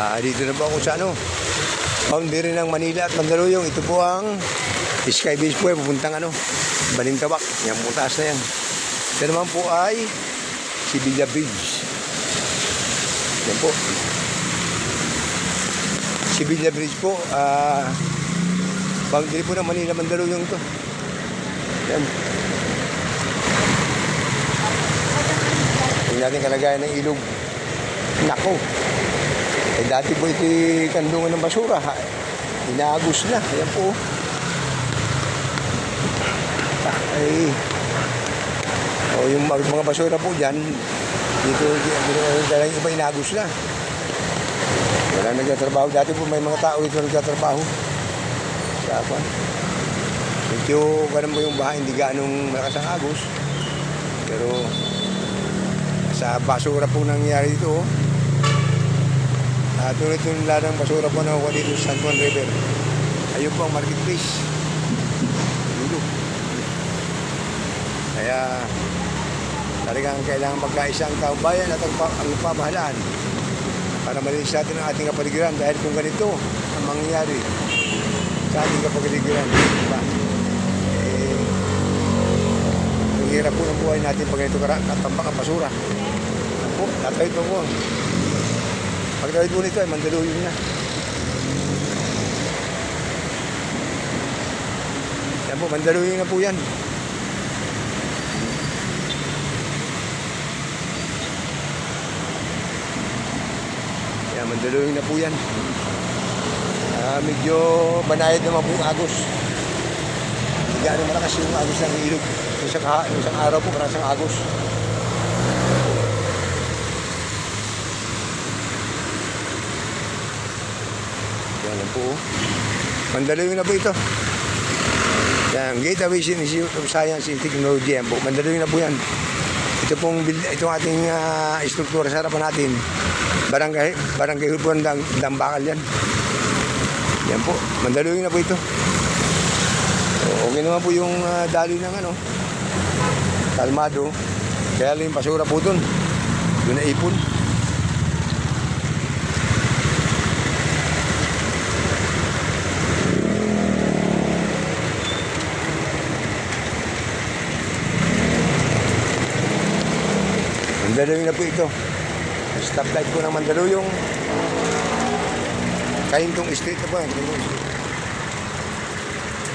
Dito na po ako sa boundary ng Manila at Mandaluyong. Ito po ang Sky Beach po, pupuntang Balintawak. Yan po, taas na yan. Ito naman po ay Sibilya Bridge. Yan po. Sibilya Bridge po, boundary po ng Manila, Mandaluyong ito. Yan. Tingnan natin kalagayan ng ilog. Nako. Dati po ito kandungan ng basura. Inaagos na. Ayan po. Yung mga basura po dyan, dito dalang iba inagos na. Wala nagtatrabaho. Dati po may mga tao ito nagtatrabaho. Sapa. Medyo ganun po yung bahay, hindi ganong malakas ang agos. Pero sa basura po nangyari dito. Tuloy-tuloy lang ng basura po na nakuha dito sa San Juan River. Ayun po ang marketplace. Dulo. Kaya talagang kailangan magkaisa ang taong bayan at ang pamahalaan para malinis natin ang ating kapaligiran. Dahil kung ganito ang mangyayari sa ating kapaligiran, diba? Ang hirap po ng buhay natin pag ganito katambak ang basura. Po, natawid po po. Pagtawid po nito ay Mandaluyong na. Yan po, Mandaluyong na po yan. Yan, Mandaluyong na po yan. Medyo banayad naman po yung agos. Hindi gano'ng malakas yung agos ng ilog. Isang araw po, karasang agos. Yan po. Mandaluyong na po ito. Yan, Gateway Institute of Science and Technology. Yan po. Mandaluyong na po yan. Itong ating struktura sa harapan natin. Barangay Hurbuan Dambakal yan. Yan po. Mandaluyong na po ito. So, okay naman po yung daloy ng kalmado. Kaya lang yung basura po dun. Doon na ipon. Mandaluyong na po ito. Stoplight po ng Mandaluyong. Kaintong Street na po.